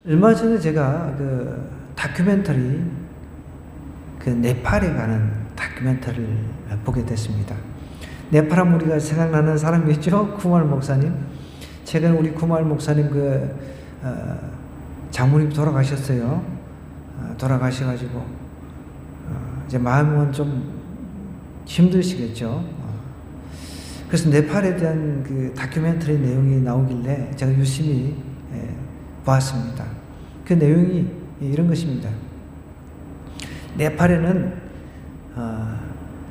얼마 전에 제가 그 다큐멘터리, 그 네팔에 가는 다큐멘터리를 보게 됐습니다. 네팔하면 우리가 생각나는 사람이 있죠? 쿠마르 목사님. 최근 우리 쿠마르 목사님 장모님 돌아가셨어요. 돌아가셔가지고 이제 마음은 좀 힘드시겠죠. 그래서 네팔에 대한 그 다큐멘터리 내용이 나오길래 제가 유심히 보았습니다. 그 내용이 이런 것입니다. 네팔에는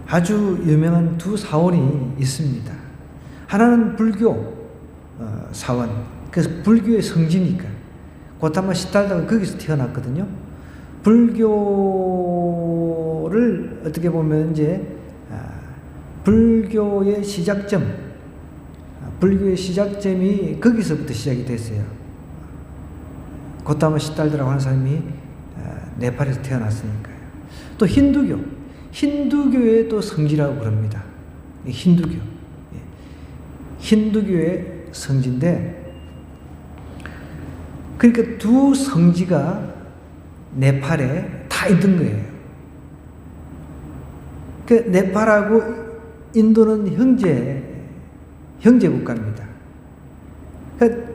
아주 유명한 두 사원이 있습니다. 하나는 불교 사원, 그래서 불교의 성지니까 고타마 시달다가 거기서 태어났거든요. 불교를 어떻게 보면 이제 불교의 시작점이 거기서부터 시작이 됐어요. 고타마 시달다라고 하는 사람이 네팔에서 태어났으니까요. 또 힌두교의 또 성지라고 부릅니다. 힌두교의 성지인데, 그러니까 두 성지가 네팔에 다 있는 거예요. 그 네팔하고 인도는 형제 국가입니다.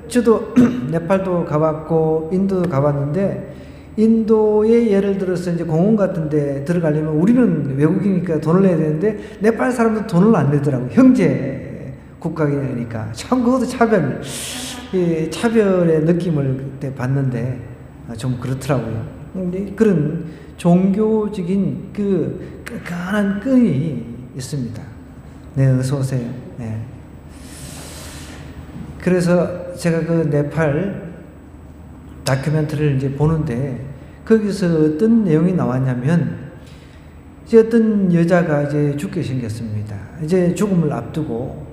저도 네팔도 가봤고 인도도 가봤는데, 인도에 예를 들어서 이제 공원 같은 데 들어가려면 우리는 외국이니까 돈을 내야 되는데 네팔 사람도 돈을 안 내더라고요. 형제 국가이니까. 참 그것도 차별의 느낌을 그때 봤는데 좀 그렇더라고요. 그런 종교적인 그 끈끈한 끈이 있습니다. 네, 어서 오세요. 네. 그래서 제가 그 네팔 다큐멘터리를 이제 보는데, 거기서 어떤 내용이 나왔냐면, 이제 어떤 여자가 이제 죽게 생겼습니다. 이제 죽음을 앞두고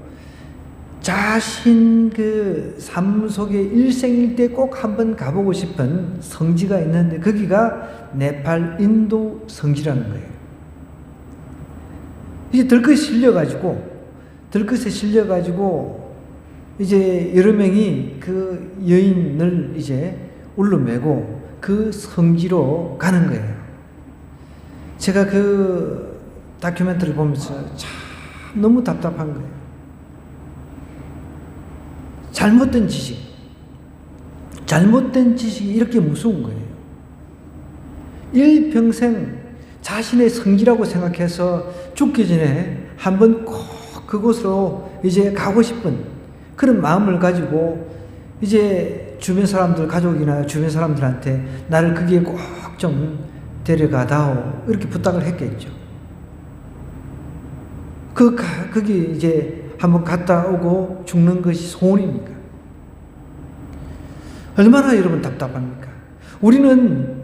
자신 그 삶 속에 일생일대 꼭 한번 가보고 싶은 성지가 있는데, 거기가 네팔 인도 성지라는 거예요. 이제 들것에 실려가지고 이제 여러 명이 그 여인을 이제 울러매고 그 성지로 가는 거예요. 제가 그 다큐멘터리를 보면서 참 너무 답답한 거예요. 잘못된 지식이 이렇게 무서운 거예요. 일평생 자신의 성지라고 생각해서 죽기 전에 한번 꼭 그곳으로 이제 가고 싶은 그런 마음을 가지고 이제 주변 사람들, 가족이나 주변 사람들한테 나를 거기에 꼭 좀 데려가다오 이렇게 부탁을 했겠죠. 거기 이제 한번 갔다 오고 죽는 것이 소원입니까? 얼마나 여러분 답답합니까? 우리는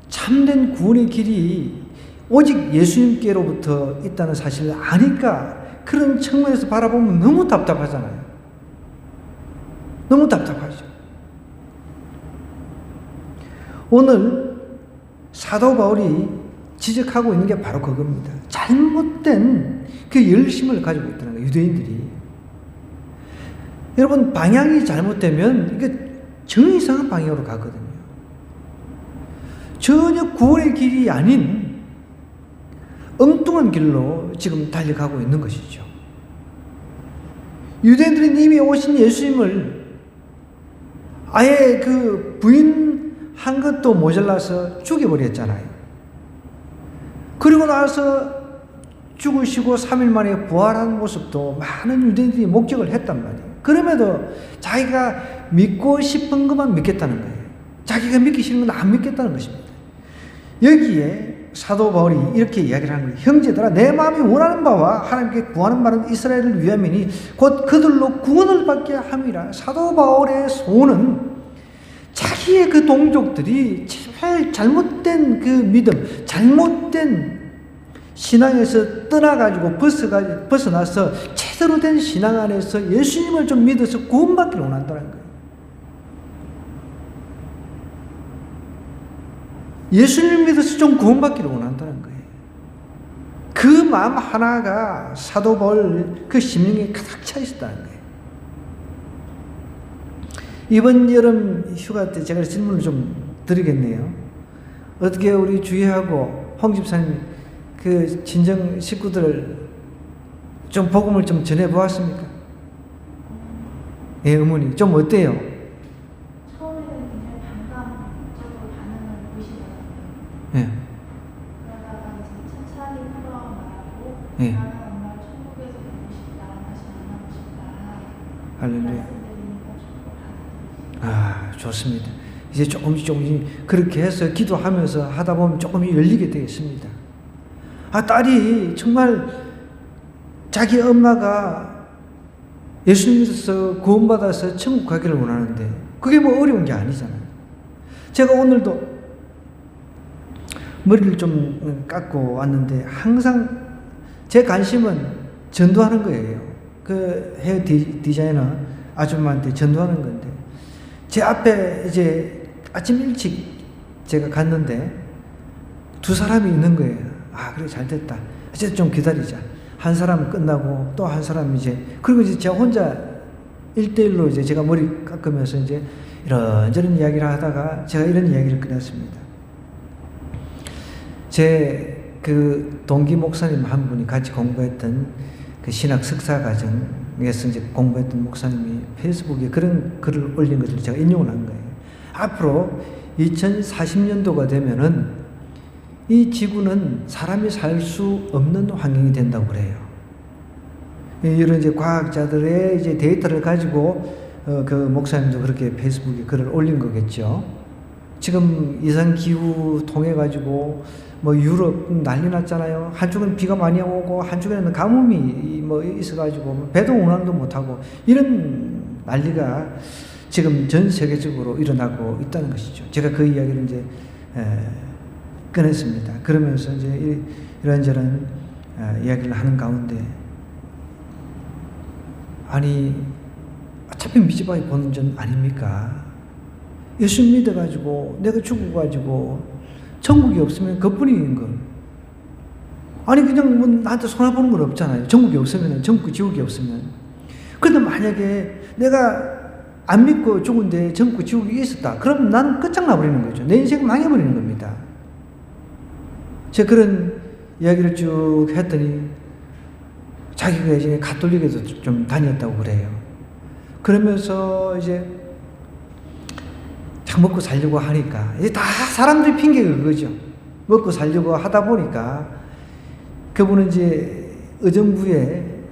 참된 구원의 길이 오직 예수님께로부터 있다는 사실을 아니까 그런 측면에서 바라보면 너무 답답하잖아요. 너무 답답하죠. 오늘 사도 바울이 지적하고 있는 게 바로 그겁니다. 잘못된 그 열심을 가지고 있다는 거예요, 유대인들이. 여러분, 방향이 잘못되면 이게 정이상한 방향으로 가거든요. 전혀 구원의 길이 아닌 엉뚱한 길로 지금 달려가고 있는 것이죠. 유대인들은 이미 오신 예수님을 아예 그 부인한 것도 모자라서 죽여버렸잖아요. 그리고 나서 죽으시고 3일 만에 부활한 모습도 많은 유대인들이 목격을 했단 말이에요. 그럼에도 자기가 믿고 싶은 것만 믿겠다는 거예요. 자기가 믿기 싫은 건 안 믿겠다는 것입니다. 여기에 사도 바울이 이렇게 이야기를 하는 거예요. 형제들아, 내 마음이 원하는 바와 하나님께 구하는 바는 이스라엘을 위함이니 곧 그들로 구원을 받게 함이라. 사도 바울의 소원은 자기의 그 동족들이 제발 잘못된 그 믿음, 잘못된 신앙에서 떠나가지고 벗어나서 제대로 된 신앙 안에서 예수님을 좀 믿어서 구원받기를 원한다는 거예요. 예수님을 믿어서 좀 구원받기를 원한다는 거예요. 그 마음 하나가 사도 바울 그 심령에 가득 차 있었다는 거예요. 이번 여름 휴가 때 제가 질문을 좀 드리겠네요. 어떻게 우리 주희하고 홍 집사님 그 친정 식구들 좀 복음을 좀 전해 보았습니까? 예, 어머니 좀 어때요? 처음에는 굉장히 반감적으로 반응을 보이시더라고요. 예. 그러다가 이제 천천히 풀어 말하고 예. 나는 엄마를 천국에서 보고 싶다, 다시 만나고 싶다 할렐루야. 말씀드리니까 조금 받아들이시죠. 아, 좋습니다. 이제 조금씩 그렇게 해서 기도하면서 하다 보면 조금 열리게 되겠습니다. 아, 딸이 정말 자기 엄마가 예수 믿어서 구원받아서 천국 가기를 원하는데 그게 뭐 어려운 게 아니잖아요. 제가 오늘도 머리를 좀 깎고 왔는데 항상 제 관심은 전도하는 거예요. 그 헤어 디자이너 아줌마한테 전도하는 건데 제 앞에 이제 아침 일찍 제가 갔는데 두 사람이 있는 거예요. 아, 그래 잘 됐다. 이제 좀 기다리자. 한 사람은 끝나고 또 한 사람이 이제 그리고 이제 제가 혼자 1대1로 이제 제가 머리 깎으면서 이제 이런저런 이야기를 하다가 제가 이런 이야기를 끝냈습니다. 제 그 동기 목사님 한 분이 같이 공부했던 그 신학 석사 과정에서 이제 공부했던 목사님이 페이스북에 그런 글을 올린 것을 제가 인용을 한 거예요. 앞으로 2040년도가 되면은 이 지구는 사람이 살 수 없는 환경이 된다고 그래요. 이런 이제 과학자들의 이제 데이터를 가지고 그 목사님도 그렇게 페이스북에 글을 올린 거겠죠. 지금 이상 기후 통해 가지고 뭐 유럽 난리 났잖아요. 한쪽은 비가 많이 오고 한쪽에는 가뭄이 뭐 있어가지고 배도 운항도 못하고 이런 난리가 지금 전 세계적으로 일어나고 있다는 것이죠. 제가 그 이야기를 이제 꺼냈습니다. 그러면서 이제 이런저런 이야기를 하는 가운데 아니 어차피 미지바이 보는 전 아닙니까? 예수 믿어가지고 내가 죽어가지고 천국이 없으면 그뿐인 거. 아니 그냥 뭐 나한테 손해보는 건 없잖아요. 천국이 없으면 천국 지옥이 없으면. 그런데 만약에 내가 안 믿고 죽은데 천국 지옥이 있었다. 그럼 나는 끝장나버리는 거죠. 내 인생 망해버리는 겁니다. 제가 그런 이야기를 쭉 했더니 자기가 이제 가톨릭에도 좀 다녔다고 그래요. 그러면서 이제 참 먹고 살려고 하니까 이제 다 사람들이 핑계가 그거죠. 먹고 살려고 하다 보니까 그분은 이제 의정부에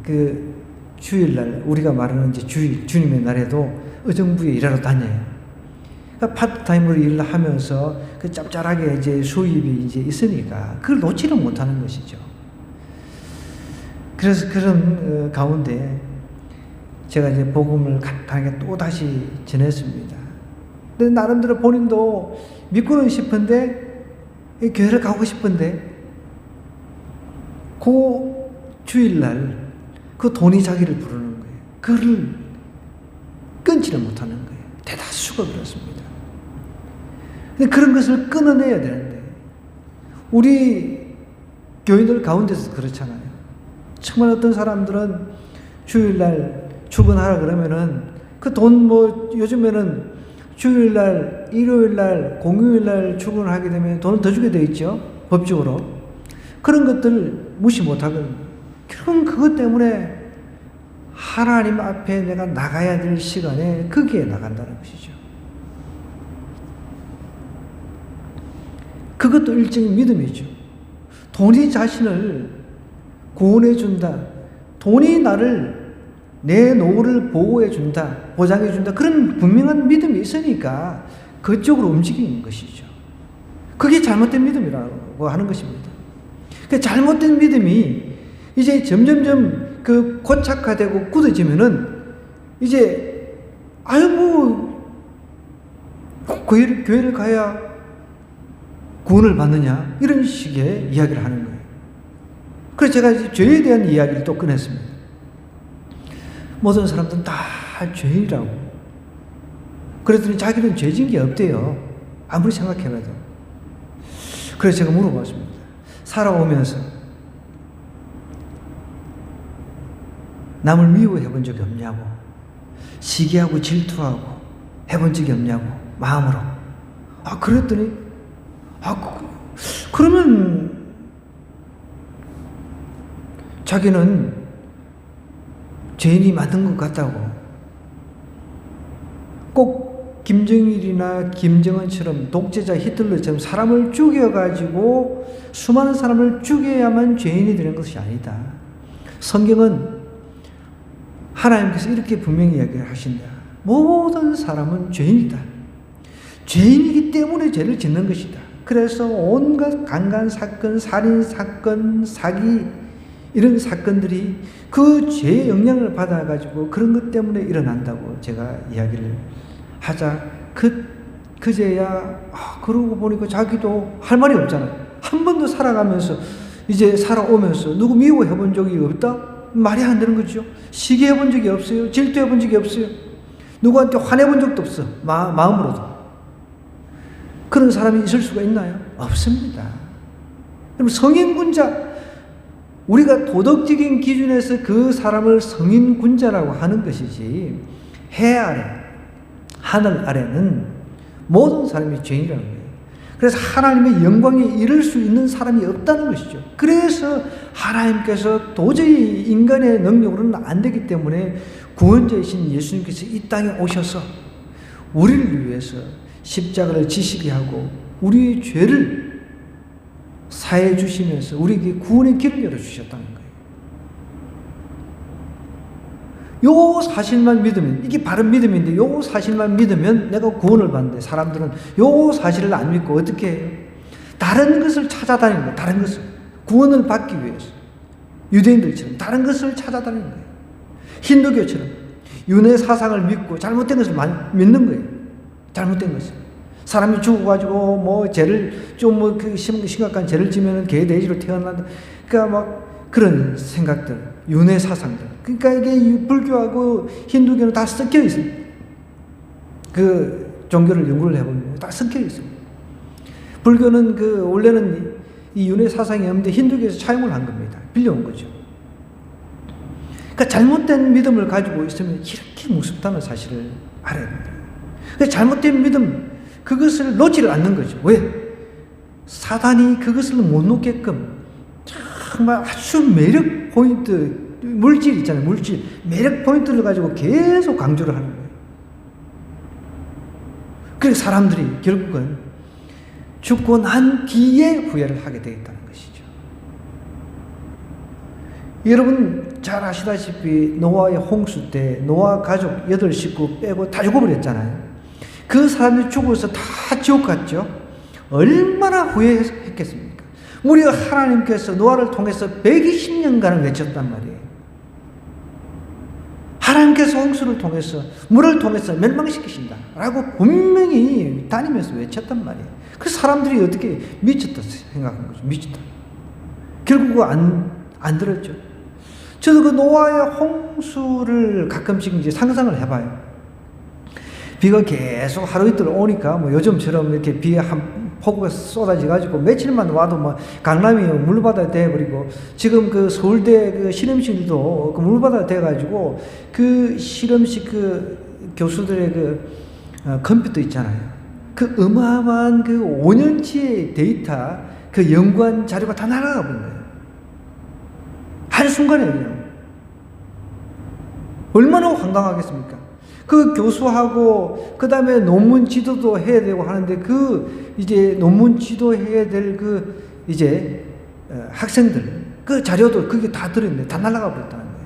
그 주일날 우리가 말하는 이제 주일 주님의 날에도 의정부에 일하러 다녀요. 그러니까 파트타임으로 일을 하면서 그 짭짤하게 이제 수입이 이제 있으니까 그걸 놓지를 못하는 것이죠. 그래서 그런 가운데 제가 이제 복음을 간단하게 또 다시 전했습니다. 근데 나름대로 본인도 믿고는 싶은데 교회를 가고 싶은데 그 주일날 그 돈이 자기를 부르는 거예요. 그를 끊지를 못하는 거예요. 대다수가 그렇습니다. 근데 그런 것을 끊어내야 되는데 우리 교인들 가운데서 그렇잖아요. 정말 어떤 사람들은 주일날 출근하라 그러면은 그 돈 뭐 요즘에는 주일날, 일요일날, 공휴일날 출근을 하게 되면 돈을 더 주게 돼 있죠. 법적으로. 그런 것들 무시 못하거든요. 결국은 그것 때문에 하나님 앞에 내가 나가야 될 시간에 거기에 나간다는 것이죠. 그것도 일종의 믿음이죠. 돈이 자신을 구원해 준다. 돈이 나를 내 노후를 보호해 준다. 보장해 준다. 그런 분명한 믿음이 있으니까 그쪽으로 움직이는 것이죠. 그게 잘못된 믿음이라고 하는 것입니다. 그 잘못된 믿음이 이제 점점점 그 고착화되고 굳어지면은 이제 아유 뭐 교회를 가야 구원을 받느냐 이런 식의 이야기를 하는 거예요. 그래서 제가 이제 죄에 대한 이야기를 또 꺼냈습니다. 모든 사람들은 다 죄인이라고. 그랬더니 자기는 죄진 게 없대요. 아무리 생각해봐도. 그래서 제가 물어봤습니다. 살아오면서 남을 미워해 본 적이 없냐고. 시기하고 질투하고 해본 적이 없냐고 마음으로. 그랬더니 그러면 자기는 죄인이 맞는 것 같다고. 꼭 김정일이나 김정은처럼 독재자 히틀러처럼 사람을 죽여가지고 수많은 사람을 죽여야만 죄인이 되는 것이 아니다. 성경은 하나님께서 이렇게 분명히 이야기를 하신다. 모든 사람은 죄인이다. 죄인이기 때문에 죄를 짓는 것이다. 그래서 온갖 강간사건, 살인사건, 사기 이런 사건들이 그 죄의 영향을 받아가지고 그런 것 때문에 일어난다고 제가 이야기를 하자 그제야 그러고 보니까 자기도 할 말이 없잖아요. 한 번도 살아가면서 이제 살아오면서 누구 미워해 본 적이 없다? 말이 안 되는 거죠. 시기해 본 적이 없어요. 질투해 본 적이 없어요. 누구한테 화내 본 적도 없어. 마음으로도. 그런 사람이 있을 수가 있나요? 없습니다. 그럼 성인군자, 우리가 도덕적인 기준에서 그 사람을 성인군자라고 하는 것이지, 해 아래, 하늘 아래는 모든 사람이 죄인이라는 거예요. 그래서 하나님의 영광에 이를 수 있는 사람이 없다는 것이죠. 그래서 하나님께서 도저히 인간의 능력으로는 안 되기 때문에 구원자이신 예수님께서 이 땅에 오셔서 우리를 위해서 십자가를 지시게 하고 우리의 죄를 사해 주시면서 우리에게 구원의 길을 열어주셨다는 거예요. 요 사실만 믿으면, 이게 바른 믿음인데 요 사실만 믿으면 내가 구원을 받는데, 사람들은 요 사실을 안 믿고 어떻게 해요? 다른 것을 찾아다니는 거예요. 다른 것을. 구원을 받기 위해서. 유대인들처럼 다른 것을 찾아다니는 거예요. 힌두교처럼 윤회 사상을 믿고 잘못된 것을 믿는 거예요. 잘못된 것을. 사람이 죽어가지고 뭐 죄를 좀 그 심각한 죄를 지면은 개돼지로 태어난다. 그러니까 막 그런 생각들, 윤회 사상들. 그러니까 이게 불교하고 힌두교는 다 섞여 있습니다. 그 종교를 연구를 해보면 다 섞여 있습니다. 불교는 원래는 이 윤회 사상이 없는데 힌두교에서 차용을 한 겁니다. 빌려온 거죠. 그러니까 잘못된 믿음을 가지고 있으면 이렇게 무섭다는 사실을 알아야 됩니다. 그러니까 잘못된 믿음, 그것을 놓지를 않는 거죠. 왜? 사단이 그것을 못 놓게끔 정말 아주 매력 포인트, 물질 있잖아요. 물질. 매력 포인트를 가지고 계속 강조를 하는 거예요. 그래서 사람들이 결국은 죽고 난 뒤에 후회를 하게 되겠다는 것이죠. 여러분 잘 아시다시피 노아의 홍수 때 노아 가족 8식구 빼고 다 죽어버렸잖아요. 그 사람들이 죽어서 다 지옥 갔죠. 얼마나 후회했겠습니까? 무려 하나님께서 노아를 통해서 120년간을 외쳤단 말이에요. 하나님께서 홍수를 통해서, 물을 통해서 멸망시키신다 라고 분명히 다니면서 외쳤단 말이에요. 그 사람들이 어떻게 미쳤다 생각한 거죠. 미쳤다. 결국 안 들었죠. 저도 그 노아의 홍수를 가끔씩 이제 상상을 해봐요. 비가 계속 하루 이틀 오니까 뭐 요즘처럼 이렇게 비 한 폭우가 쏟아져가지고 며칠만 와도 뭐 강남이 물바다 돼버리고, 지금 그 서울대 그 실험실도 그 물바다 돼가지고 그 실험실 그 교수들의 그 컴퓨터 있잖아요. 그 어마어마한 그 5년치의 데이터, 그 연구한 자료가 다 날아가 버린 거예요. 한순간에 그냥. 얼마나 황당하겠습니까? 그 교수하고 그 다음에 논문 지도도 해야 되고 하는데, 그 이제 논문 지도해야 될 그 이제 학생들 그 자료도 그게 다 들어있는데 다 날아가 버렸다는 거예요.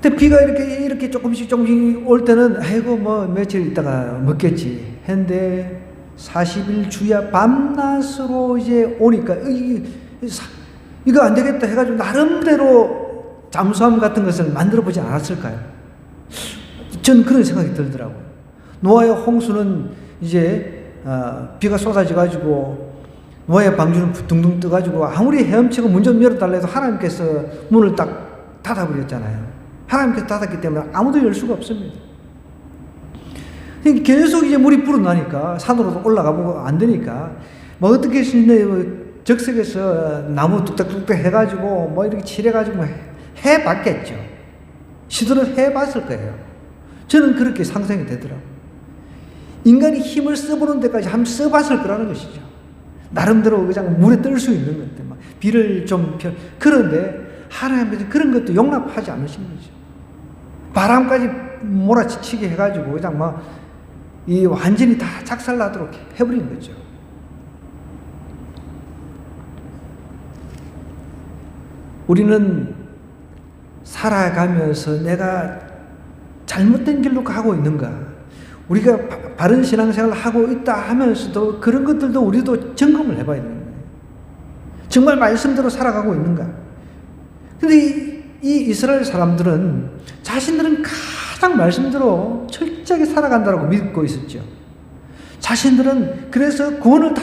근데 비가 이렇게 조금씩 올 때는 아이고 뭐 며칠 있다가 먹겠지 했는데 40일 주야 밤낮으로 이제 오니까 이거 안 되겠다 해가지고 나름대로 잠수함 같은 것을 만들어 보지 않았을까요? 전 그런 생각이 들더라고요. 노아의 홍수는 이제 비가 쏟아져가지고 노아의 방주는 둥둥 떠가지고 아무리 헤엄치고 문 좀 열어달라 해도 하나님께서 문을 딱 닫아버렸잖아요. 하나님께서 닫았기 때문에 아무도 열 수가 없습니다. 계속 이제 물이 불어나니까 산으로 올라가보고 안 되니까 뭐 어떻게 했는데 적색에서 나무 뚝딱뚝딱 해가지고 뭐 이렇게 칠해가지고 해봤겠죠. 시도를 해봤을 거예요. 저는 그렇게 상상이 되더라고요. 인간이 힘을 써보는 데까지 한번 써봤을 거라는 것이죠. 나름대로 그냥 물에 뜰 수 있는 것들, 막 비를 좀 그런데 하나님께서 그런 것도 용납하지 않으신 거죠. 바람까지 몰아치게 해가지고 그냥 막 이 완전히 다 작살나도록 해버린 거죠. 우리는 살아가면서 내가 잘못된 길로 가고 있는가, 우리가 바른 신앙생활을 하고 있다 하면서도 그런 것들도 우리도 점검을 해봐야 되는 거예요. 정말 말씀대로 살아가고 있는가. 근데 이 이스라엘 사람들은 자신들은 가장 말씀대로 철저하게 살아간다고 믿고 있었죠. 자신들은 그래서 구원을 다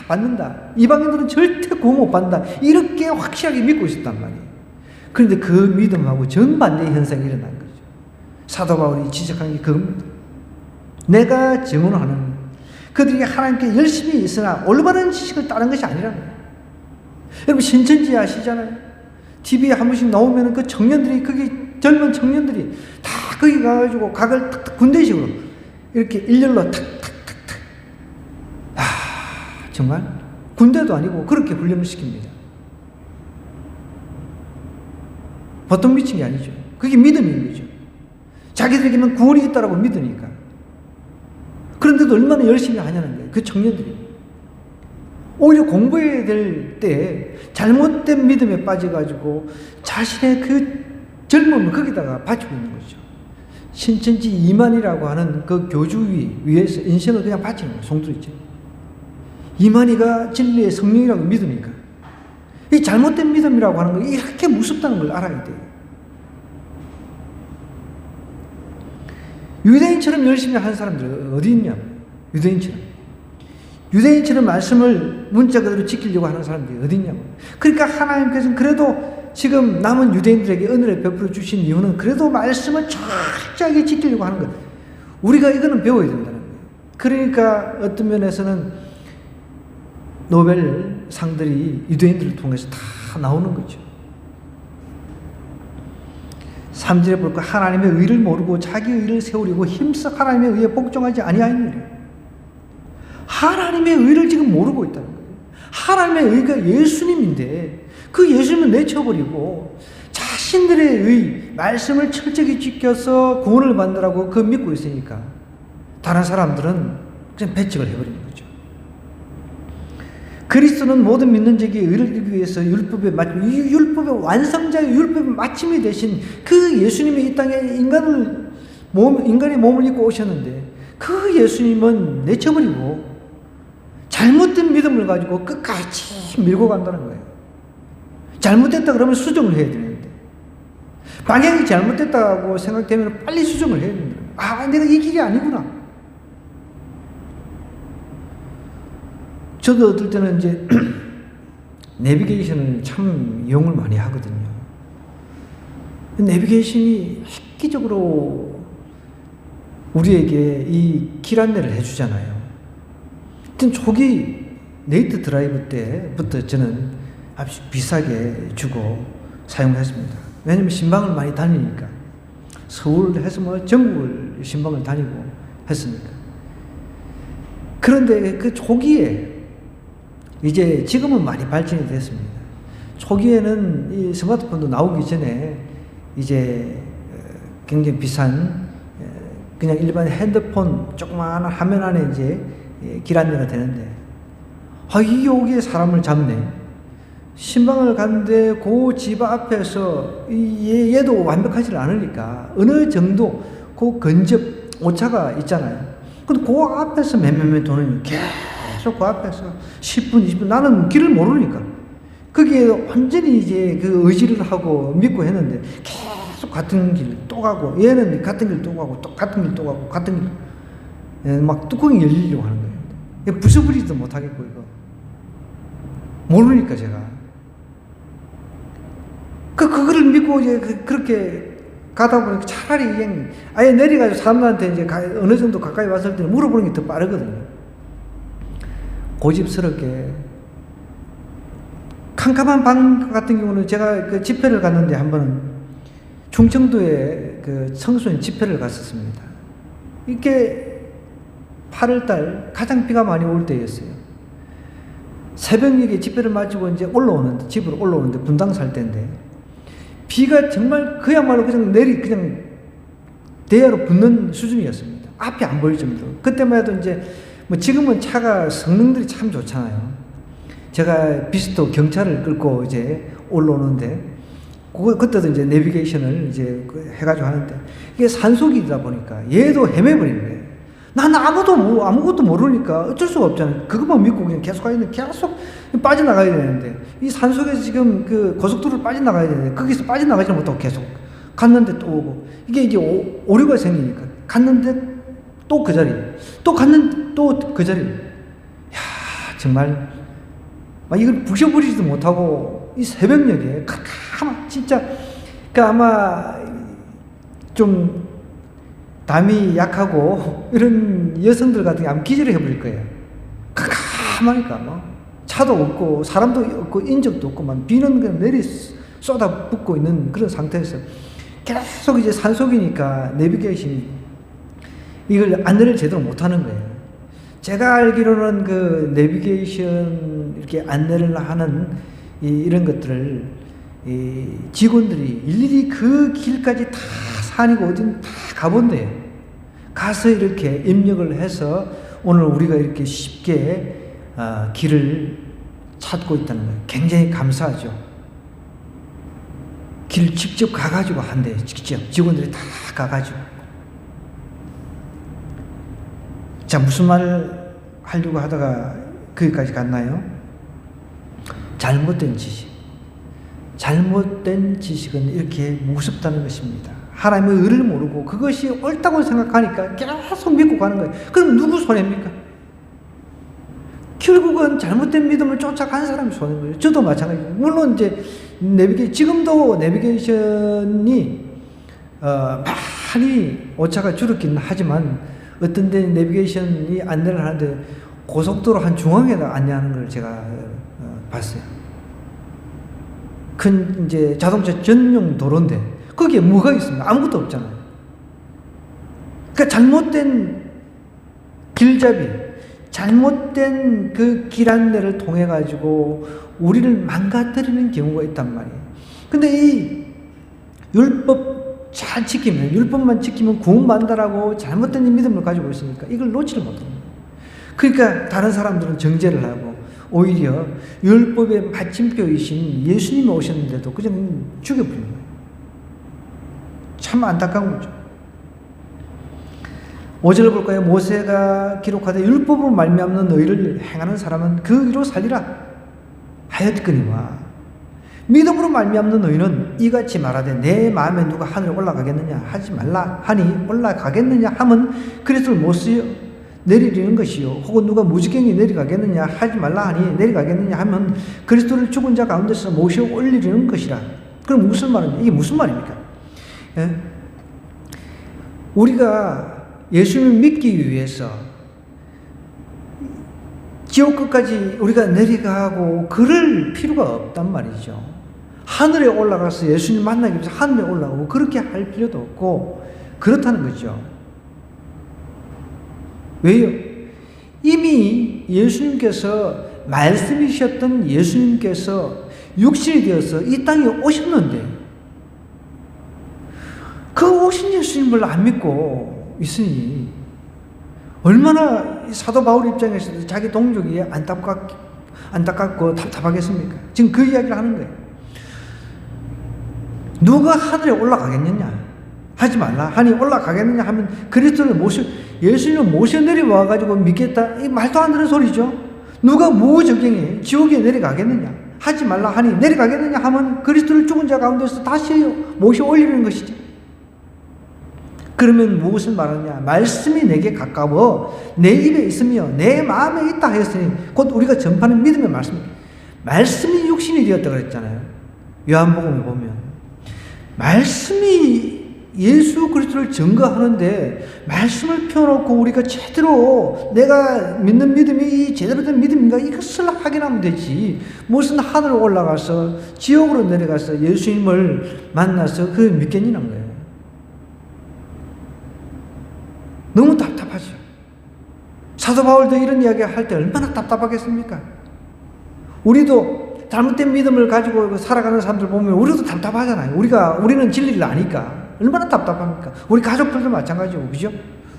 받는다, 이방인들은 절대 구원 못 받는다, 이렇게 확실하게 믿고 있었단 말이에요. 그런데 그 믿음하고 정반대의 현상이 일어난 거죠. 사도 바울이 지적한 게 그겁니다. 내가 증언하는 그들이 하나님께 열심히 있으나 올바른 지식을 따른 것이 아니라는 거예요. 여러분 신천지 아시잖아요. TV에 한 번씩 나오면 그 청년들이, 거기 젊은 청년들이 다 거기 가가지고 각을 탁탁 군대식으로 이렇게 일렬로 탁탁탁탁, 정말 군대도 아니고 그렇게 훈련을 시킵니다. 보통 미친 게 아니죠. 그게 믿음인 거죠. 자기들에게는 구원이 있다라고 믿으니까. 그런데도 얼마나 열심히 하냐는 거예요. 그 청년들이. 오히려 공부해야 될 때 잘못된 믿음에 빠져가지고 자신의 그 젊음을 거기다가 바치고 있는 거죠. 신천지 이만희라고 하는 그 교주 위에서 인생을 그냥 바치는 거예요. 송두리째. 이만희가 진리의 성령이라고 믿으니까. 이 잘못된 믿음이라고 하는 거 이렇게 무섭다는 걸 알아야 돼요. 유대인처럼 열심히 하는 사람들 어디 있냐? 유대인처럼 말씀을 문자 그대로 지키려고 하는 사람들이 어디 있냐고. 그러니까 하나님께서는 그래도 지금 남은 유대인들에게 은혜를 베풀어 주신 이유는 그래도 말씀을 철저하게 지키려고 하는 것. 우리가 이거는 배워야 된다는 거예요. 그러니까 어떤 면에서는 노벨 상들이 유대인들을 통해서 다 나오는 거죠. 3절에 볼까? 하나님의 의를 모르고 자기 의를 세우려고 힘써 하나님의 의에 복종하지 아니하니라. 하나님의 의를 지금 모르고 있다는 거예요. 하나님의 의가 예수님인데 그 예수님을 내쳐버리고 자신들의 의, 말씀을 철저히 지켜서 구원을 받느라고 그 믿고 있으니까 다른 사람들은 그냥 배척을 해버리는 거죠. 그리스도는 모든 믿는 자에게 의를 이루기 위해서 율법의 완성자의 율법의 마침이 되신 그 예수님이 이 땅에 인간의 몸을 입고 오셨는데 그 예수님은 내쳐버리고 잘못된 믿음을 가지고 끝까지 밀고 간다는 거예요. 잘못됐다 그러면 수정을 해야 되는데 방향이 잘못됐다고 생각되면 빨리 수정을 해야 된다. 내가 이 길이 아니구나. 저도 어떨 때는 이제 내비게이션을 참 이용을 많이 하거든요. 내비게이션이 획기적으로 우리에게 이 길 안내를 해주잖아요. 하여튼 초기 네이트 드라이브 때부터 저는 아주 비싸게 주고 사용했습니다. 왜냐면 신방을 많이 다니니까. 서울에서 뭐 전국을 신방을 다니고 했으니까. 그런데 그 초기에 이제 지금은 많이 발전이 됐습니다. 초기에는 이 스마트폰도 나오기 전에 이제 굉장히 비싼 그냥 일반 핸드폰 조그마한 화면 안에 이제 길 안내가 되는데 여기에 사람을 잡네. 신방을 갔는데 그 집 앞에서 얘도 완벽하지 않으니까 어느 정도 그 근접 오차가 있잖아요. 근데 그 앞에서 몇몇몇 도는 계속 그 앞에서 10분, 20분 나는 길을 모르니까 거기에 완전히 이제 그 의지를 하고 믿고 했는데 계속 같은 길 또 가고 얘는 같은 길 또 가고 또 같은 길 또 가고 같은 길 막 뚜껑이 열리려고 하는 거예요. 부숴버리지도 못하겠고 이거 모르니까 제가 그거를 믿고 이제 그렇게 가다 보니까 차라리 그냥 아예 내려가지고 사람들한테 이제 어느 정도 가까이 왔을 때 물어보는 게 더 빠르거든요. 고집스럽게 캄캄한 방 같은 경우는 제가 그 집회를 갔는데 한 번은 충청도에 그 청소년 집회를 갔었습니다. 이게 8월달 가장 비가 많이 올 때였어요. 새벽녘에 집회를 마치고 이제 집으로 올라오는데 분당 살 때인데, 비가 정말 그야말로 그냥 그냥 대야로 붙는 수준이었습니다. 앞이 안 보일 정도로. 그때만 해도 이제 뭐 지금은 차가 성능들이 참 좋잖아요. 제가 비스도 경차를 끌고 이제 올라오는데, 그때도 이제 내비게이션을 이제 해가지고 하는데, 이게 산속이다 보니까 얘도 헤매버리는 거예요. 난 아무것도 모르니까 어쩔 수가 없잖아요. 그것만 믿고 그냥 계속 빠져나가야 되는데, 이 산속에서 지금 그 고속도로를 빠져나가야 되는데, 거기서 빠져나가지 못하고 계속 갔는데 또 오고, 이게 오류가 생기니까 갔는데 또 그 자리, 또 갔는데 또 그 자리. 야, 정말 막 이걸 부셔버리지도 못하고 이 새벽녘에 진짜 그 아마 좀 담이 약하고 이런 여성들 같은 게 아마 기절을 해버릴 거예요. 캄캄하니까 뭐 차도 없고 사람도 없고 인적도 없고 막 비는 그냥 쏟아붓고 있는 그런 상태에서 계속 이제 산속이니까 내비게이션이 이걸 안내를 제대로 못하는 거예요. 제가 알기로는 그 내비게이션 이렇게 안내를 하는 이런 것들을 직원들이 일일이 그 길까지 다 산이고 어딘 다 가본대요. 가서 이렇게 입력을 해서 오늘 우리가 이렇게 쉽게 길을 찾고 있다는 거예요. 굉장히 감사하죠. 길 직접 가가지고 한대요. 직접 직원들이 다 가가지고. 자, 무슨 말을 하려고 하다가 거기까지 갔나요? 잘못된 지식. 잘못된 지식은 이렇게 무섭다는 것입니다. 하나님의 의를 모르고 그것이 옳다고 생각하니까 계속 믿고 가는 거예요. 그럼 누구 손해입니까? 결국은 잘못된 믿음을 쫓아간 사람이 손해인 거예요. 저도 마찬가지예요. 물론 이제 지금도 내비게이션이 많이 오차가 줄었긴 하지만, 어떤 데 내비게이션이 안내를 하는데 고속도로 한 중앙에다 안내하는 걸 제가 봤어요. 큰 이제 자동차 전용 도로인데 거기에 뭐가 있습니까? 아무것도 없잖아요. 그러니까 잘못된 길잡이, 잘못된 그 길 안내를 통해 가지고 우리를 망가뜨리는 경우가 있단 말이에요. 근데 이 율법 잘 지키면, 율법만 지키면 구원받는다라고 잘못된 믿음을 가지고 있으니까 이걸 놓지를 못합니다. 그러니까 다른 사람들은 정죄를 하고 오히려 율법의 마침표이신 예수님이 오셨는데도 그냥 죽여버리는 거예요. 참 안타까운 거죠. 5절을 볼까요? 모세가 기록하되 율법으로 말미암는 의를 행하는 사람은 그 의로 살리라 하였거니와, 믿음으로 말미암는 의는 이같이 말하되 내 마음에 누가 하늘에 올라가겠느냐 하지 말라 하니, 올라가겠느냐 함은 그리스도를 못 쓰여 내리려는 것이요, 혹은 누가 무지경에 내려가겠느냐 하지 말라 하니, 내려가겠느냐 하면 그리스도를 죽은 자 가운데서 모셔 올리려는 것이라. 그럼 무슨 말입니까? 이게 무슨 말입니까? 예? 우리가 예수님을 믿기 위해서 지옥 끝까지 우리가 내려가고 그럴 필요가 없단 말이죠. 하늘에 올라가서 예수님 만나기 위해서 하늘에 올라가고 그렇게 할 필요도 없고 그렇다는 거죠. 왜요? 이미 예수님께서 말씀이셨던 예수님께서 육신이 되어서 이 땅에 오셨는데, 그 오신 예수님을 안 믿고 있으니 얼마나 사도 바울 입장에서도 자기 동족이 안타깝고 답답하겠습니까? 지금 그 이야기를 하는 거예요. 누가 하늘에 올라가겠느냐 하지 말라 하니, 올라가겠느냐 하면 그리스도를 예수님을 모셔 내려와 가지고 믿겠다, 이 말도 안 되는 소리죠. 누가 무저경에 지옥에 내려가겠느냐 하지 말라 하니, 내려가겠느냐 하면 그리스도를 죽은 자 가운데서 다시 모셔 올리는 것이죠. 그러면 무엇을 말하느냐? 말씀이 내게 가까워 내 입에 있으며 내 마음에 있다 하였으니, 곧 우리가 전파하는 믿음의 말씀입니다. 말씀이 육신이 되었다 그랬잖아요. 요한복음에 보면 말씀이 예수 그리스도를 증거하는데 말씀을 펴놓고 우리가 제대로 내가 믿는 믿음이 제대로 된 믿음인가 이것을 확인하면 되지. 무슨 하늘 올라가서 지옥으로 내려가서 예수님을 만나서 그 믿겠냐는 거예요. 너무 답답하죠. 사도 바울도 이런 이야기 할 때 얼마나 답답하겠습니까? 우리도 잘못된 믿음을 가지고 살아가는 사람들 보면 우리도 답답하잖아요. 우리는 진리를 아니까. 얼마나 답답합니까? 우리 가족들도 마찬가지고, 그죠?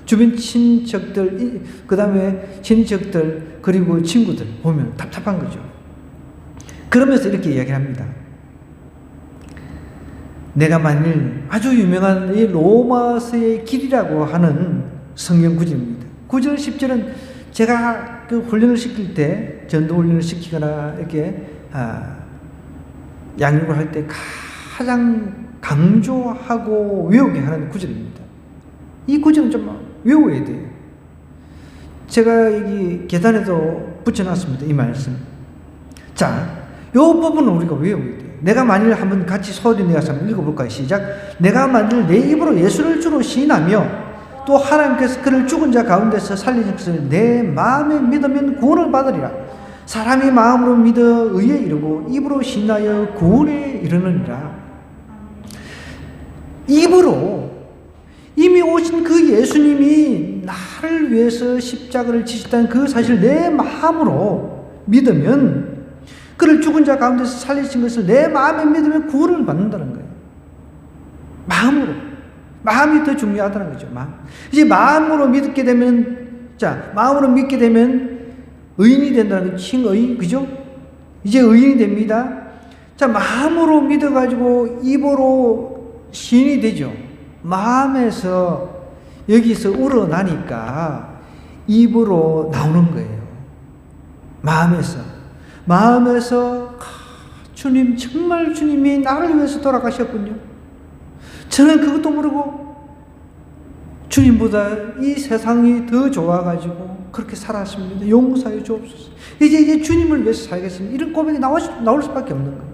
주변 친척들, 그 다음에 친척들, 그리고 친구들 보면 답답한 거죠. 그러면서 이렇게 이야기를 합니다. 내가 만일 아주 유명한 이 로마서의 길이라고 하는 성경 구절입니다. 9절, 10절은 제가 그 훈련을 시킬 때, 전도 훈련을 시키거나 이렇게 양육을 할 때 가장 강조하고 외우게 하는 구절입니다. 이 구절은 좀 외워야 돼요. 제가 여기 계단에도 붙여놨습니다. 이 말씀. 자, 이 부분은 우리가 외워야 돼요. 내가 만일 한번 같이 소리 내어서 한번 읽어볼까요? 시작. 내가 만일 내 입으로 예수를 주로 시인하며 또 하나님께서 그를 죽은 자 가운데서 살리신 것을 내 마음에 믿으면 구원을 받으리라. 사람이 마음으로 믿어 의에 이르고 입으로 시인하여 구원에 이르느니라. 입으로 이미 오신 그 예수님이 나를 위해서 십자가를 지셨다는 그 사실을 내 마음으로 믿으면, 그를 죽은 자 가운데서 살리신 것을 내 마음에 믿으면 구원을 받는다는 거예요. 마음으로. 마음이 더 중요하다는 거죠. 이제 마음으로 믿게 되면, 마음으로 믿게 되면 의인이 된다는 건 칭의, 그죠? 이제 의인이 됩니다. 마음으로 믿어가지고 입으로 시인이 되죠. 마음에서 여기서 우러나니까 입으로 나오는 거예요. 마음에서 주님, 정말 주님이 나를 위해서 돌아가셨군요. 저는 그것도 모르고 주님보다 이 세상이 더 좋아가지고 그렇게 살았습니다. 용서해 주옵소서. 이제 주님을 위해서 살겠습니다. 이런 고백이 나올 수밖에 없는 거예요.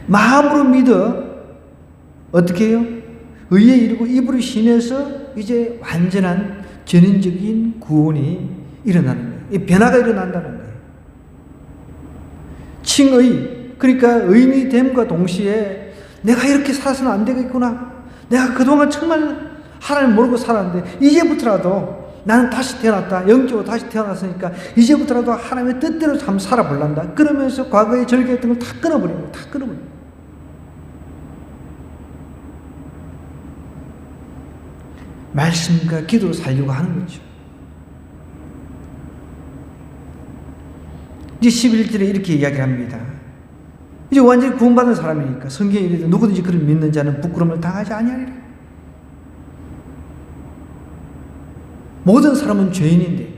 마음으로 믿어 어떻게 해요? 의에 이르고 입으로 신해서 이제 완전한 전인적인 구원이 일어나는 거예요. 이 변화가 일어난다는 거예요. 칭의, 그러니까 의인이 됨과 동시에 내가 이렇게 살아서는 안 되겠구나. 내가 그동안 정말 하나님 모르고 살았는데 이제부터라도 나는 다시 태어났다. 영적으로 다시 태어났으니까 이제부터라도 하나님의 뜻대로 한번 살아볼란다. 그러면서 과거에 절개했던 걸 다 끊어버립니다. 다 끊어버립니다. 말씀과 기도로 살려고 하는 거죠. 이제 11절에 이렇게 이야기를 합니다. 이제 완전히 구원받은 사람이니까 성경에 이르되 누구든지 그를 믿는 자는 부끄러움을 당하지 아니하리라. 모든 사람은 죄인인데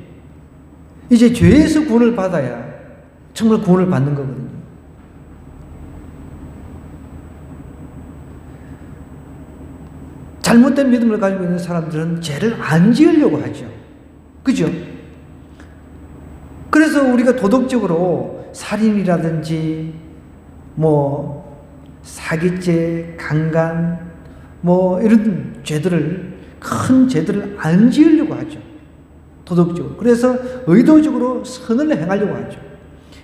이제 죄에서 구원을 받아야 정말 구원을 받는 거거든요. 잘못된 믿음을 가지고 있는 사람들은 죄를 안 지으려고 하죠. 그죠? 그래서 우리가 도덕적으로 살인이라든지 사기죄, 강간 이런 죄들을, 큰 죄들을 안 지으려고 하죠. 도덕적으로. 그래서 의도적으로 선을 행하려고 하죠.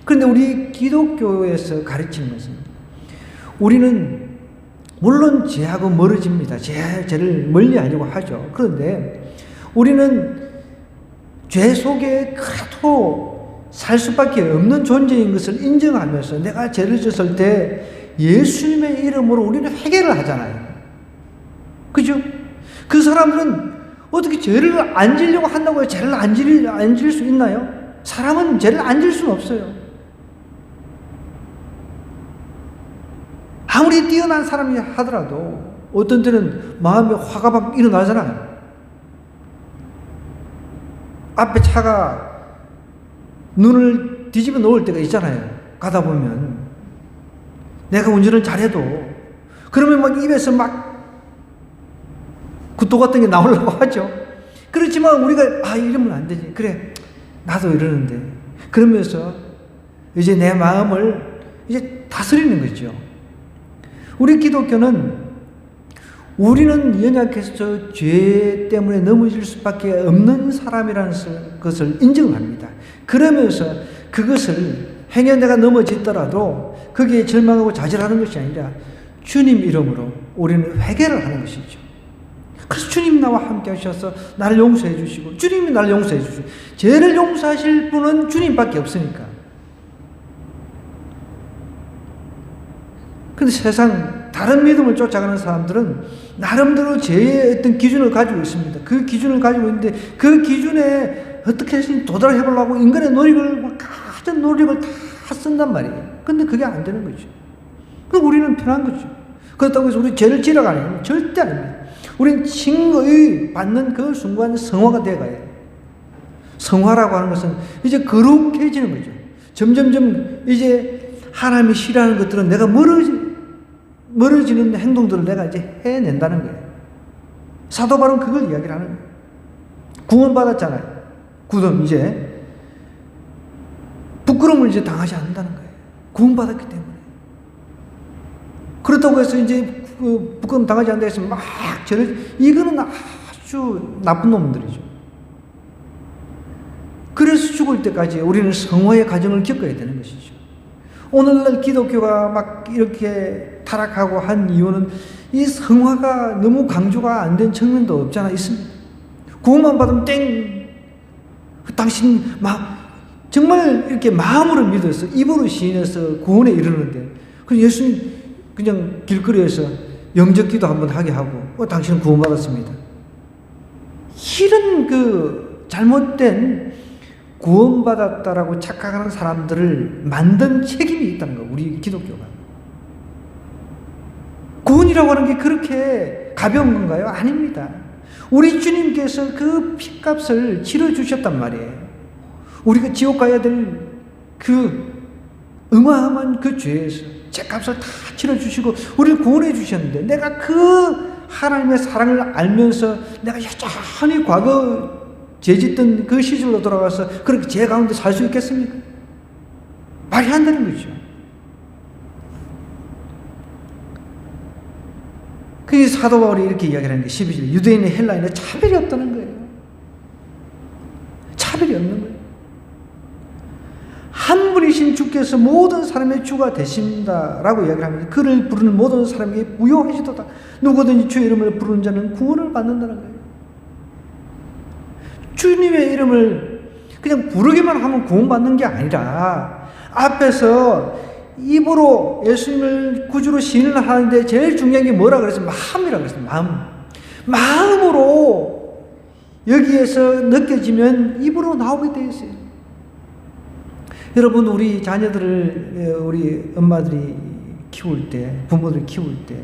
그런데 우리 기독교에서 가르치는 것은 우리는 물론 죄하고 멀어집니다. 죄를 멀리하려고 하죠. 그런데 우리는 죄 속에 그래도 살 수밖에 없는 존재인 것을 인정하면서 내가 죄를 졌을 때 예수님의 이름으로 우리는 회개를 하잖아요. 그죠? 그 사람들은 어떻게 죄를 안 지려고 한다고 해요? 죄를 안 질 수 있나요? 사람은 죄를 안 질 수는 없어요. 아무리 뛰어난 사람이 하더라도 어떤 때는 마음에 화가 막 일어나잖아요. 앞에 차가 눈을 뒤집어 놓을 때가 있잖아요. 가다 보면 내가 운전을 잘해도 그러면 막 입에서 막 굿도 같은 게 나오려고 하죠. 그렇지만 우리가 이러면 안 되지. 그래, 나도 이러는데. 그러면서 이제 내 마음을 이제 다스리는 거죠. 우리 기독교는 우리는 연약해서 죄 때문에 넘어질 수밖에 없는 사람이라는 것을 인정합니다. 그러면서 그것을 행여 내가 넘어졌더라도 거기에 절망하고 좌절하는 것이 아니라 주님 이름으로 우리는 회개를 하는 것이죠. 그래서 주님 나와 함께 하셔서 나를 용서해 주시고 주님이 나를 용서해 주시고 죄를 용서하실 분은 주님밖에 없으니까. 근데 세상 다른 믿음을 쫓아가는 사람들은 나름대로 죄의 어떤 기준을 가지고 있습니다. 그 기준을 가지고 있는데 그 기준에 어떻게 해서 도달해 보려고 인간의 노력을 가진 노력을 다 쓴단 말이에요. 근데 그게 안 되는 거죠. 그럼 우리는 편한 거죠. 그렇다고 해서 우리 죄를 지러가는 절대 아닙니다. 우리는 칭의 받는 그 순간 성화가 되어가야 해요. 성화라고 하는 것은 이제 거룩해지는 거죠. 점점점 이제 하나님이 싫어하는 것들은 내가 멀어지는 행동들을 내가 이제 해낸다는 거예요. 사도 바울은 그걸 이야기를 하는 거예요. 구원받았잖아요. 구원 이제 부끄러움을 이제 당하지 않는다는 거예요. 구원받았기 때문에. 그렇다고 해서 이제 그 부끄러움 당하지 않는다 해서 막 죄를, 이거는 아주 나쁜 놈들이죠. 그래서 죽을 때까지 우리는 성화의 과정을 겪어야 되는 것이죠. 오늘날 기독교가 막 이렇게 타락하고 한 이유는 이 성화가 너무 강조가 안 된 측면도 없잖아 있습니다. 구원만 받으면 땡! 당신 정말 이렇게 마음으로 믿어서 입으로 시인해서 구원에 이르는데 그래서 예수님 그냥 길거리에서 영접기도 한번 하게 하고 당신은 구원받았습니다. 이런 그 잘못된 구원받았다라고 착각하는 사람들을 만든 책임이 있다는 거예요. 우리 기독교가. 구원이라고 하는 게 그렇게 가벼운 건가요? 아닙니다. 우리 주님께서 그 핏값을 치러주셨단 말이에요. 우리가 지옥 가야 될 그 어마어마한 그 죄에서 죄값을 다 치러주시고 우리를 구원해 주셨는데 내가 그 하나님의 사랑을 알면서 내가 여전히 과거 죄 짓던 그 시절로 돌아가서 그렇게 죄 가운데 살 수 있겠습니까? 말이 안 되는 거죠. 그 사도 바울이 이렇게 이야기를 하는 게 12절 유대인의 헬라인의 차별이 없다는 거예요. 차별이 없는 거예요. 한 분이신 주께서 모든 사람의 주가 되신다라고 이야기를 합니다. 그를 부르는 모든 사람에게 부요하시도다. 누구든지 주의 이름을 부르는 자는 구원을 받는다는 거예요. 주님의 이름을 그냥 부르기만 하면 구원받는 게 아니라 앞에서 입으로 예수님을 구주로 시인을 하는데 제일 중요한 게 뭐라 그랬어요? 마음이라고 그랬어요. 마음으로 여기에서 느껴지면 입으로 나오게 되어 있어요. 여러분 우리 자녀들을 우리 엄마들이 키울 때 부모들이 키울 때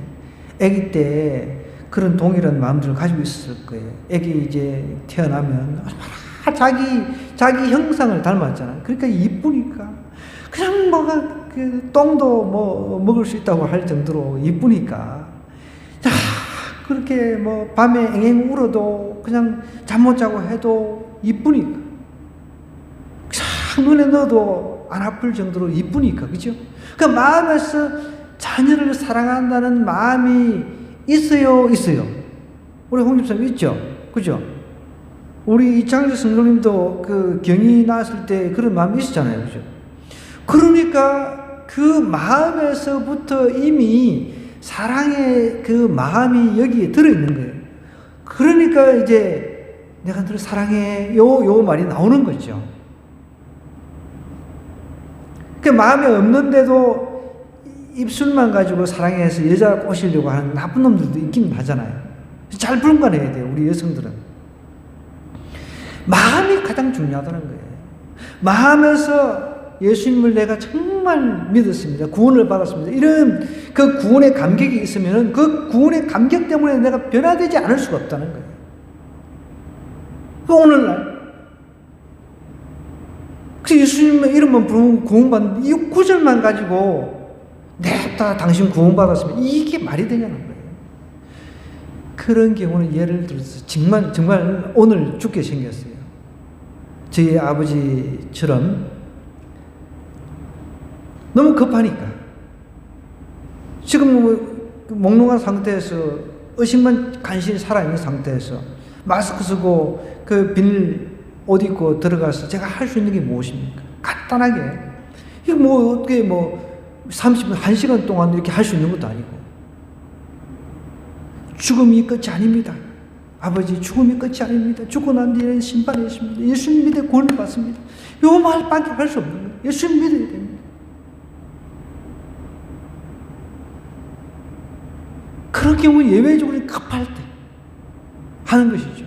아기 때 그런 동일한 마음들을 가지고 있었을 거예요. 아기 이제 태어나면 자기 형상을 닮았잖아요. 그러니까 이쁘니까 그냥 뭐가 그 똥도 뭐 먹을 수 있다고 할 정도로 이쁘니까 그렇게 뭐 밤에 앵앵 울어도 그냥 잠 못 자고 해도 이쁘니까 눈에 넣어도 안 아플 정도로 이쁘니까 그죠? 그 마음에서 자녀를 사랑한다는 마음이 있어요? 우리 홍 집사님 있죠? 그죠? 우리 이창재 성도님도 그 경이 나왔을 때 그런 마음이 있었잖아요. 그죠? 그러니까 그 마음에서부터 이미 사랑의 그 마음이 여기에 들어있는 거예요. 그러니까 이제 내가 너를 사랑해 요 말이 나오는 거죠. 그 마음에 없는데도 입술만 가지고 사랑해서 여자 꼬시려고 하는 나쁜 놈들도 있긴 하잖아요. 잘 분간해야 돼요. 우리 여성들은. 마음이 가장 중요하다는 거예요. 마음에서 예수님을 내가 정말 믿었습니다. 구원을 받았습니다. 이런 그 구원의 감격이 있으면 그 구원의 감격 때문에 내가 변화되지 않을 수가 없다는 거예요. 오늘날 예수님의 이름만 부르면 구원받는 이 구절만 가지고 냅다 당신 구원받았으면 이게 말이 되냐는 거예요. 그런 경우는 예를 들어서 정말 오늘 죽게 생겼어요. 저희 아버지처럼 너무 급하니까 지금 몽롱한 상태에서 의식만 간신히 살아있는 상태에서 마스크 쓰고 그 비닐 옷 입고 들어가서 제가 할 수 있는 게 무엇입니까? 간단하게. 이게 뭐 어떻게 뭐 30분, 1시간 동안 이렇게 할 수 있는 것도 아니고. 죽음이 끝이 아닙니다. 아버지, 죽음이 끝이 아닙니다. 죽고 난 뒤에는 심판이 있습니다. 예수님 믿어 구원을 받습니다. 요 말밖에 할 수 없는 거예요. 예수님 믿어야 됩니다. 그런 경우 예외적으로 급할 때 하는 것이죠.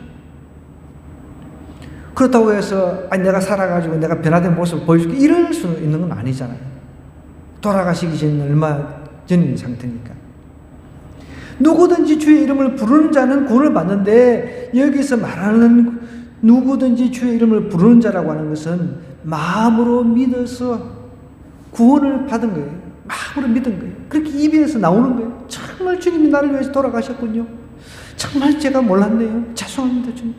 그렇다고 해서 내가 살아가지고 내가 변화된 모습을 보여줄게 이럴 수 있는 건 아니잖아요. 돌아가시기 전 얼마 전인 상태니까. 누구든지 주의 이름을 부르는 자는 구원을 받는데, 여기서 말하는 누구든지 주의 이름을 부르는 자라고 하는 것은 마음으로 믿어서 구원을 받은 거예요. 마음으로 믿은 거예요. 그렇게 입에서 나오는 거예요. 정말 주님이 나를 위해서 돌아가셨군요. 정말 제가 몰랐네요. 죄송합니다, 주님.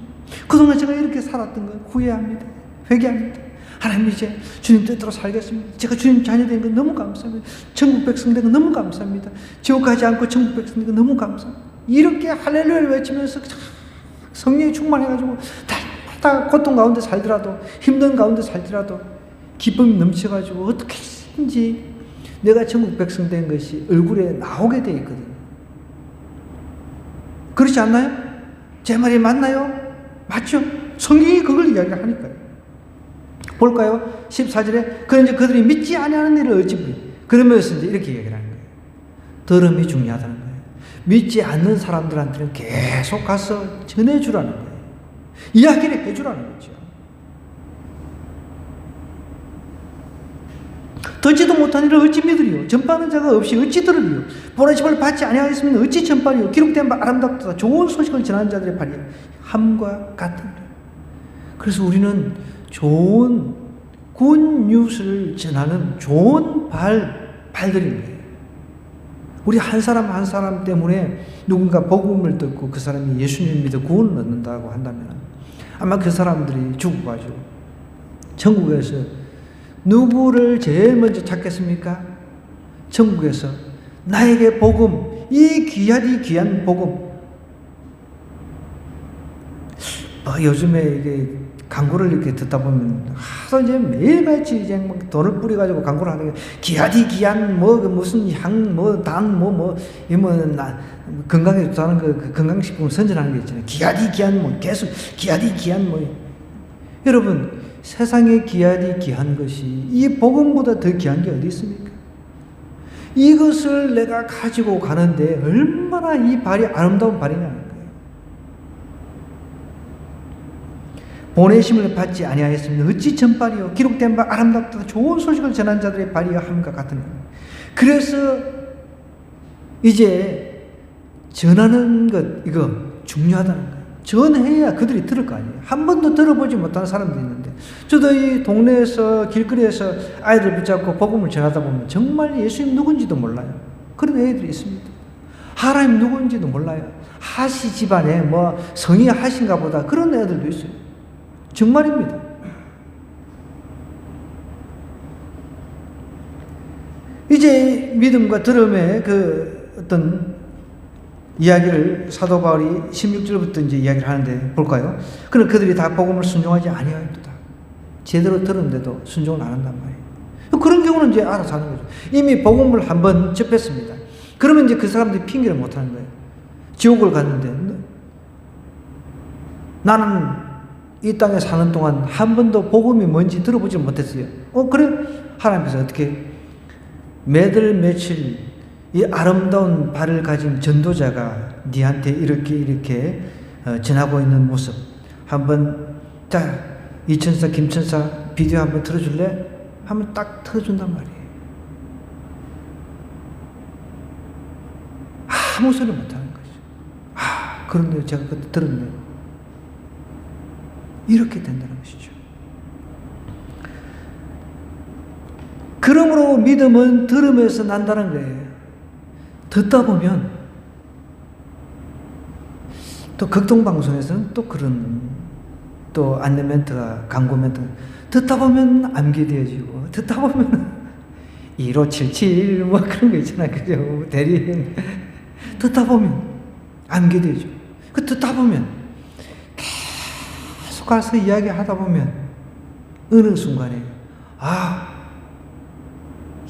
그동안 제가 이렇게 살았던 거 후회합니다. 회개합니다. 하나님, 이제 주님 뜻대로 살겠습니다. 제가 주님 자녀 된 거 너무 감사합니다. 천국 백성 된 거 너무 감사합니다. 지옥 가지 않고 천국 백성 된 거 너무 감사합니다. 이렇게 할렐루야를 외치면서 성령이 충만해가지고 날마다 고통 가운데 살더라도, 힘든 가운데 살더라도 기쁨이 넘쳐가지고 어떻게든지 내가 천국 백성 된 것이 얼굴에 나오게 돼 있거든요. 그렇지 않나요? 제 말이 맞나요? 맞죠? 성경이 그걸 이야기하니까요. 볼까요? 14절에 그런지 그들이 믿지 아니하는 일을 어찌 보이. 그러면서 이제 이렇게 얘기를 하는 거예요. 들음이 중요하다는 거예요. 믿지 않는 사람들한테는 계속 가서 전해주라는 거예요. 이야기를 해주라는 거죠. 듣지도 못한 일을 어찌 믿으리요? 전파하는 자가 없이 어찌 들으리요? 보내심을 받지 아니하였으면 어찌 전파리요? 기록된 바 아름답다 좋은 소식을 전하는 자들의 발이 함과 같은. 그래서 우리는 좋은 굿뉴스를 전하는 좋은 발들인 거예요. 우리 한 사람 한 사람 때문에 누군가 복음을 듣고 그 사람이 예수님 믿어 구원을 얻는다고 한다면 아마 그 사람들이 죽어가지고 천국에서 누구를 제일 먼저 찾겠습니까? 천국에서 나에게 복음, 이 귀하디 귀한 복음. 요즘에 이게 광고를 이렇게 듣다 보면 하도 이제 매일같이 이제 막 돈을 뿌려가지고 광고를 하는 게 귀하디 귀한 뭐 무슨 향 뭐 당 건강에 좋다는 그 건강식품 선전하는 게 있잖아요. 귀하디 귀한 뭐 계속 귀하디 귀한 뭐. 여러분, 세상에 귀하디 귀한 것이 이 복음보다 더 귀한 게 어디 있습니까? 이것을 내가 가지고 가는데 얼마나 이 발이 아름다운 발이냐는 거예요. 보내심을 받지 아니하였으면 어찌 전발이요? 기록된 바 아름답다 좋은 소식을 전한 자들의 발이요 함과 같은 거예요. 그래서 이제 전하는 것, 이거 중요하다는 거예요. 전해야 그들이 들을 거 아니에요. 한 번도 들어보지 못하는 사람들이 있는데, 저도 이 동네에서 길거리에서 아이들 붙잡고 복음을 전하다 보면 정말 예수님 누군지도 몰라요. 그런 애들이 있습니다. 하나님 누군지도 몰라요. 하시 집안에 뭐 성이 하신가 보다 그런 애들도 있어요. 정말입니다. 이제 믿음과 들음의 그 어떤 이야기를 사도 바울이 16절부터 이제 이야기를 하는데 볼까요? 그럼 그들이 다 복음을 순종하지 아니하였도다. 제대로 들었는데도 순종을 안 한단 말이에요. 그런 경우는 이제 알아서 하는 거죠. 이미 복음을 한번 접했습니다. 그러면 이제 그 사람들이 핑계를 못 하는 거예요. 지옥을 갔는데 나는 이 땅에 사는 동안 한 번도 복음이 뭔지 들어보지 못했어요. 그래? 하나님께서 어떻게 매달 며칠 이 아름다운 발을 가진 전도자가 네한테 이렇게 전하고 있는 모습 한번 자 이천사 김천사 비디오 한번 틀어줄래? 하면 딱 틀어준단 말이에요. 아무 소리 못하는 거죠. 그런데 제가 그때 들었네요. 이렇게 된다는 것이죠. 그러므로 믿음은 들음에서 난다는 거예요. 듣다 보면 또 극동방송에서는 또 그런 또 안내 멘트가 광고 멘트 듣다 보면 암기되어지고 듣다 보면 1577 뭐 그런 거 있잖아요. 그죠? 대리인 듣다 보면 알게 되죠. 그 듣다 보면 계속 가서 이야기하다 보면 어느 순간에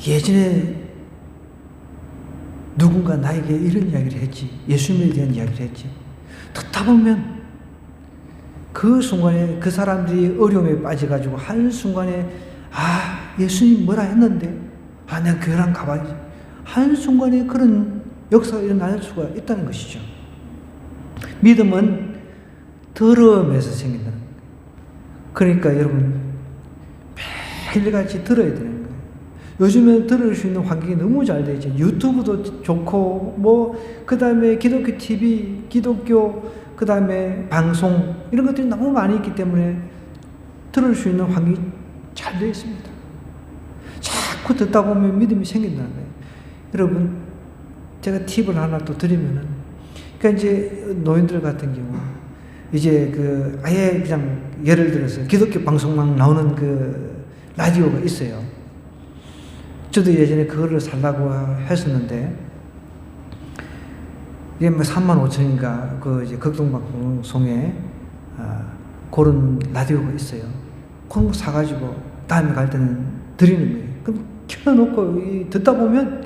예전에 누군가 나에게 이런 이야기를 했지. 예수님에 대한 이야기를 했지. 듣다 보면 그 순간에 그 사람들이 어려움에 빠져가지고 한순간에 예수님 뭐라 했는데 내가 교회랑 가봐야지. 한순간에 그런 역사가 일어날 수가 있다는 것이죠. 믿음은 들음에서 생긴다는 거예요. 그러니까 여러분 매일같이 들어야 되는 거예요. 요즘에 들을 수 있는 환경이 너무 잘 되어 있죠. 유튜브도 좋고 그 다음에 기독교 TV, 기독교 그 다음에 방송 이런 것들이 너무 많이 있기 때문에 들을 수 있는 환경이 잘 되어 있습니다. 자꾸 듣다 보면 믿음이 생긴다는 거예요. 여러분 제가 팁을 하나 또 드리면은 그러니까 이제 노인들 같은 경우 이제 아예 그냥 예를 들어서 기독교 방송만 나오는 그 라디오가 있어요. 저도 예전에 그거를 살라고 했었는데 이게 35,000인가 이제 극동방송에 그런 라디오가 있어요. 그런 거 사가지고 다음에 갈 때는 드리는 거예요. 그럼 켜놓고 듣다 보면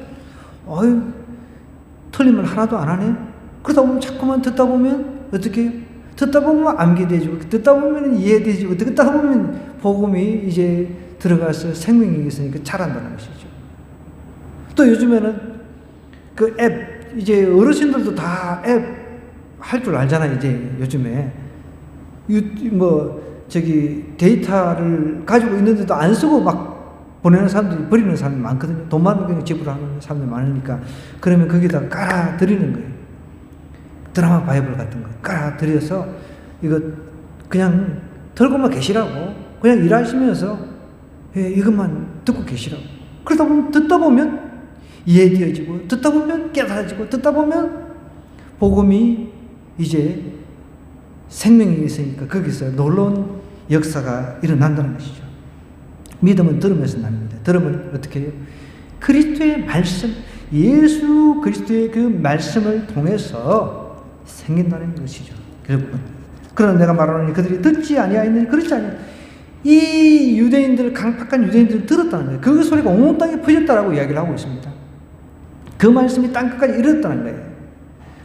틀린 말 하나도 안 하네. 그러다 보면 자꾸만 듣다 보면 어떻게 해요? 듣다 보면 암기돼지고 듣다 보면 이해돼지고 듣다 보면 복음이 이제 들어가서 생명이 있으니까 잘한다는 것이죠. 또 요즘에는 그 앱 이제 어르신들도 다 앱 할 줄 알잖아요. 이제 요즘에 데이터를 가지고 있는데도 안 쓰고 막 보내는 사람들이 버리는 사람이 많거든요. 돈만 그냥 지불하는 사람들이 많으니까 그러면 거기다가 깔아 드리는 거예요. 드라마 바이블 같은 거 깔아 드려서 이거 그냥 들고만 계시라고 그냥 일하시면서 이것만 듣고 계시라고. 그러다 보면 듣다 보면 이해되어지고 듣다 보면 깨달아지고 듣다 보면 복음이 이제 생명이 있으니까 거기서 놀라운 역사가 일어난다는 것이죠. 믿음은 들으면서 납니다. 들으면 어떻게 해요? 그리스도의 말씀, 예수 그리스도의 그 말씀을 통해서 생긴다는 것이죠. 결국은. 그러나 내가 말하노니 그들이 듣지 아니하였느니 그렇지 아니하여. 이 유대인들, 강팍한 유대인들을 들었다는 거예요. 그 소리가 온 땅에 퍼졌다라고 이야기를 하고 있습니다. 그 말씀이 땅끝까지 이르렀다는 거예요.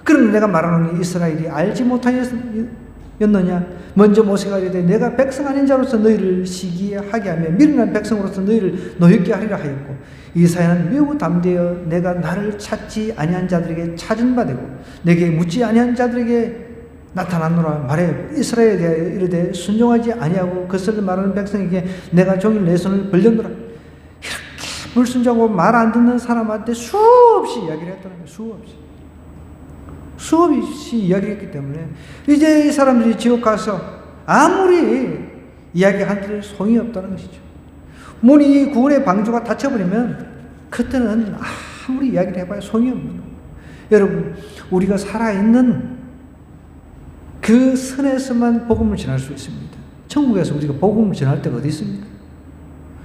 그런데 내가 말하노니 이스라엘이 알지 못하였느냐? 먼저 모세가 이르되 내가 백성 아닌 자로서 너희를 시기하게 하며 미련한 백성으로서 너희를 노엽게 하리라 하였고 이사야는 매우 담대어 내가 나를 찾지 아니한 자들에게 찾은 바 되고 내게 묻지 아니한 자들에게 나타났노라 말해 이스라엘에 대하여 이르되 순종하지 아니하고 그것을 말하는 백성에게 내가 종일 내 손을 벌렸노라. 이렇게 불순종하고 말 안 듣는 사람한테 수없이 이야기를 했다는 거예요. 수없이 이야기를 했기 때문에 이제 이 사람들이 지옥 가서 아무리 이야기한들 소용이 없다는 것이죠. 문이 구원의 방주가 닫혀버리면 그때는 아무리 이야기를 해봐야 소용이 없는 거예요. 여러분 우리가 살아있는 그 선에서만 복음을 전할 수 있습니다. 천국에서 우리가 복음을 전할 때가 어디 있습니까?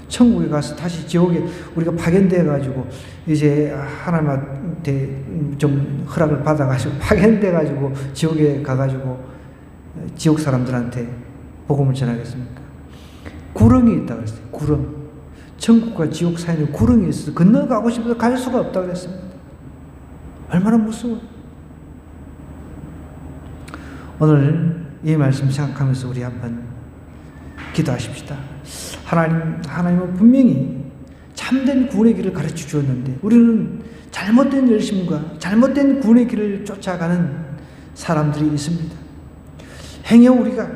천국에 가서 다시 지옥에 우리가 파견돼 가지고 이제 하나님한테 좀 허락을 받아 가지고 파견돼 가지고 지옥에 가 가지고 지옥 사람들한테 복음을 전하겠습니까? 구렁이 있다 그랬어요. 구렁. 천국과 지옥 사이에 구렁이 있어서 건너가고 싶어서 갈 수가 없다 그랬습니다. 얼마나 무서워요. 오늘 이 말씀 생각하면서 우리 한번 기도하십시다. 하나님은 분명히 참된 구원의 길을 가르쳐 주었는데 우리는 잘못된 열심과 잘못된 구원의 길을 쫓아가는 사람들이 있습니다. 행여 우리가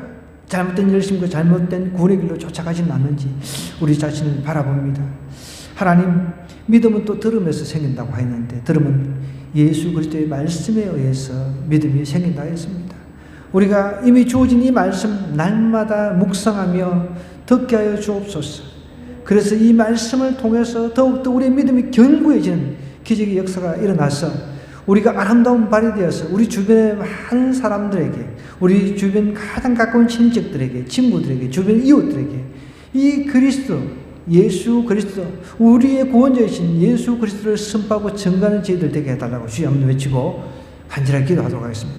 잘못된 열심과 잘못된 구원의 길로 쫓아가지는 않는지 우리 자신을 바라봅니다. 하나님, 믿음은 또 들음에서 생긴다고 하였는데 들음은 예수 그리스도의 말씀에 의해서 믿음이 생긴다 했습니다. 우리가 이미 주어진 이 말씀 날마다 묵상하며 듣게 하여 주옵소서. 그래서 이 말씀을 통해서 더욱더 우리의 믿음이 견고해지는 기적의 역사가 일어나서 우리가 아름다운 발이 되어서 우리 주변의 많은 사람들에게, 우리 주변 가장 가까운 친척들에게, 친구들에게, 주변 이웃들에게 이 그리스도, 예수 그리스도, 우리의 구원자이신 예수 그리스도를 선포하고 증거하는 저희들 되게 해달라고 주여 한번 외치고 간절하게 기도하도록 하겠습니다.